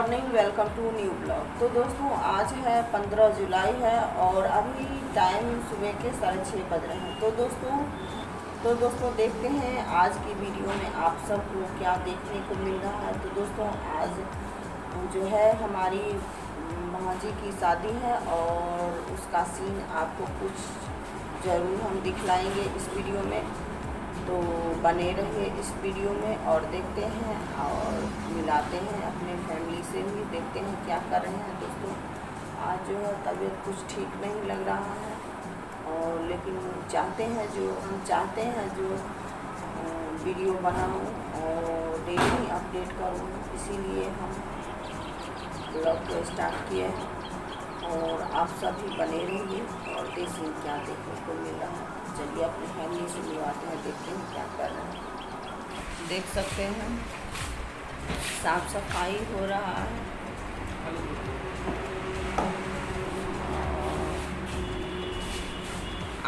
Morning, welcome to new blog. तो दोस्तों आज है 15 जुलाई है और अभी टाइम सुबह के 6:30 बज रहे हैं। तो दोस्तों देखते हैं आज की वीडियो में आप सबको क्या देखने को मिल रहा है। तो दोस्तों आज जो है हमारी भांजी की शादी है और उसका सीन आपको कुछ ज़रूर हम दिखलाएंगे इस वीडियो में। तो बने रहिए इस वीडियो में और देखते हैं और मिलाते हैं अपने फैमिली से भी, देखते हैं क्या कर रहे हैं। दोस्तों आज जो है तबीयत कुछ ठीक नहीं लग रहा है और लेकिन हम चाहते हैं जो वीडियो बनाऊं और डेली अपडेट करूं, इसीलिए हम ब्लॉग को स्टार्ट किए हैं। और आप सभी बने रहिए और देखिए क्या देखने को मिल रहा है। चलिए अपने फैमिली से मिलवाते हैं, देखते हैं क्या कर रहे हैं। देख सकते हैं साफ सफाई हो रहा है।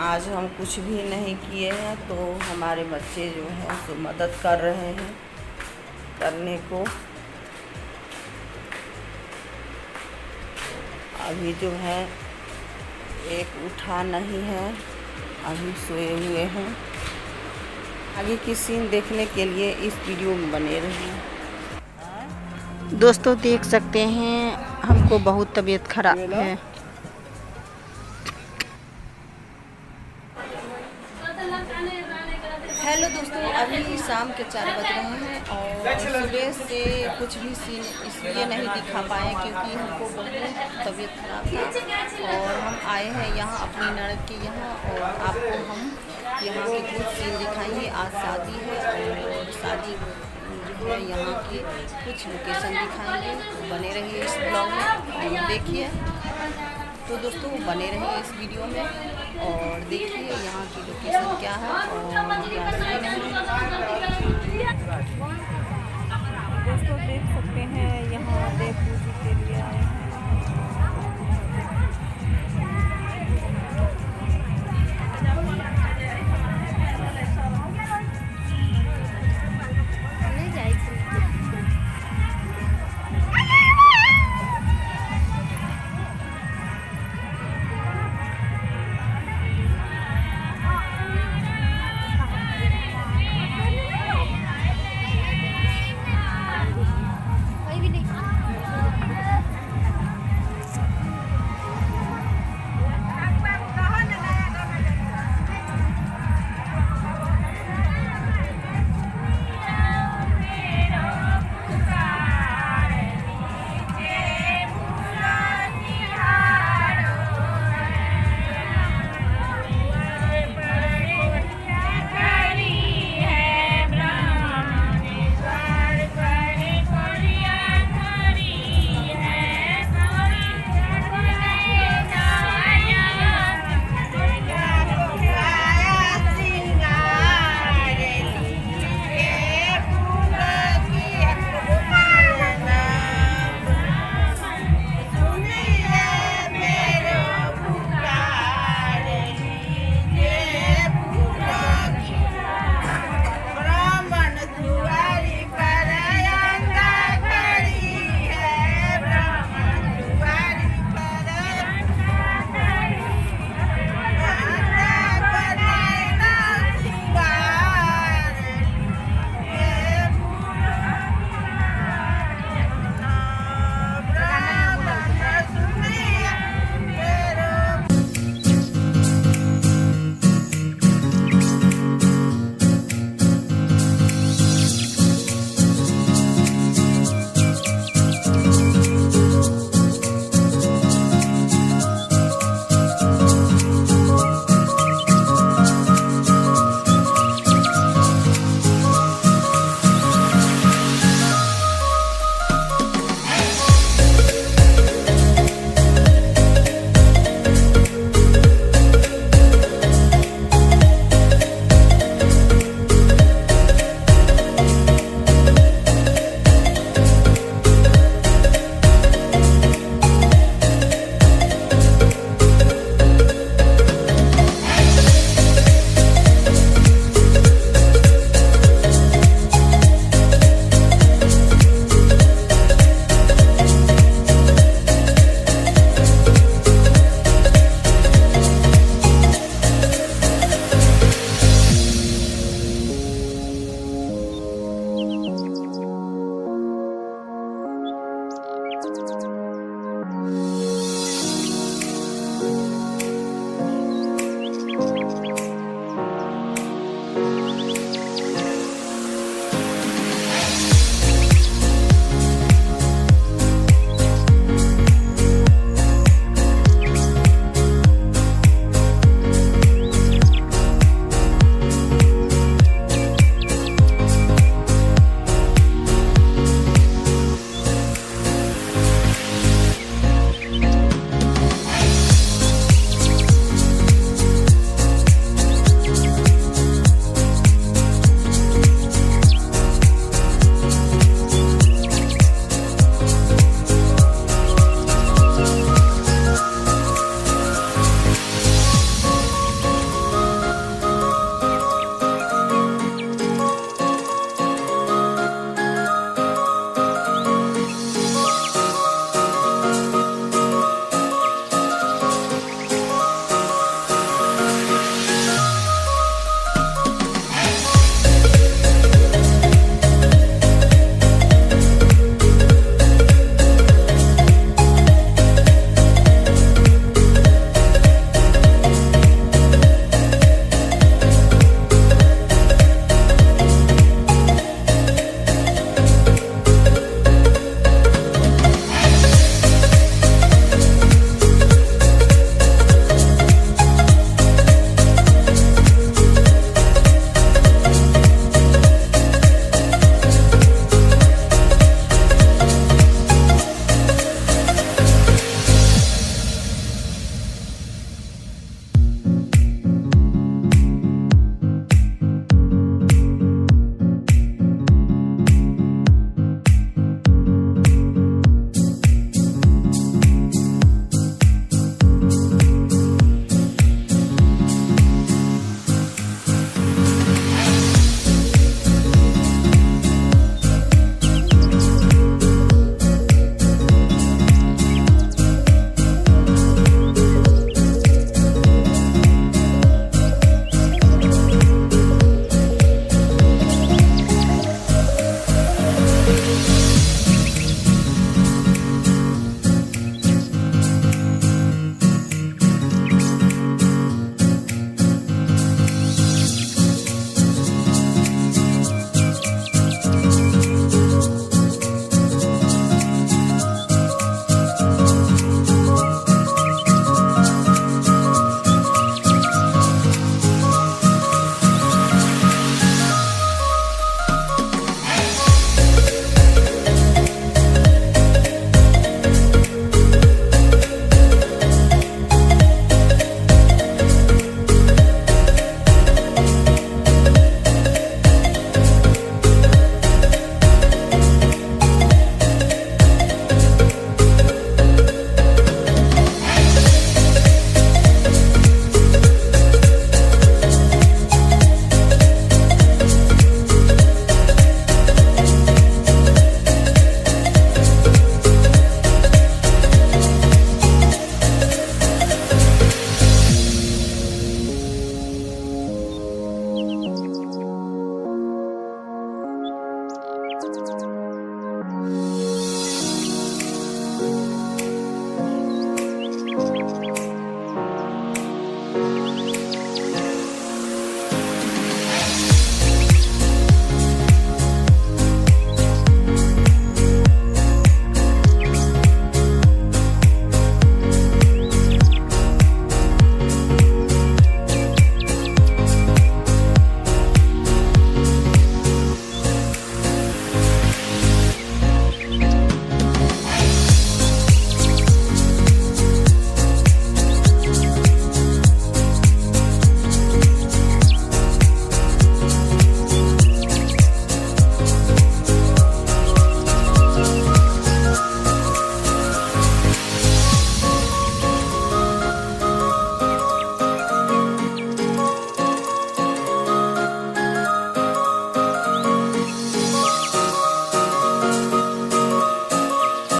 आज हम कुछ भी नहीं किए हैं तो हमारे बच्चे जो हैं सो मदद कर रहे हैं करने को। अभी जो है एक उठा नहीं है, अभी सोए हुए हैं। आगे की सीन देखने के लिए इस वीडियो में बने रहिए। दोस्तों देख सकते हैं हमको बहुत तबीयत खराब है। हेलो दोस्तों, अभी शाम के 4 बज रहे हैं और सुबह से कुछ भी सीन इसलिए नहीं दिखा पाए क्योंकि हमको बहुत तबीयत खराब था और हम आए हैं यहाँ अपनी ननद के यहाँ और आपको हम यहाँ के कुछ सीन दिखाएंगे। आज शादी है और शादी जो है यहाँ की कुछ लोकेशन दिखाएंगे। तो बने रहिए इस ब्लॉग में और देखिए। तो दोस्तों बने रहिए इस वीडियो में और देखिए यहाँ की लोकेशन क्या है और क्या सीन है। दोस्तों देख सकते हैं यहाँ देव पूजी के लिए आए हैं।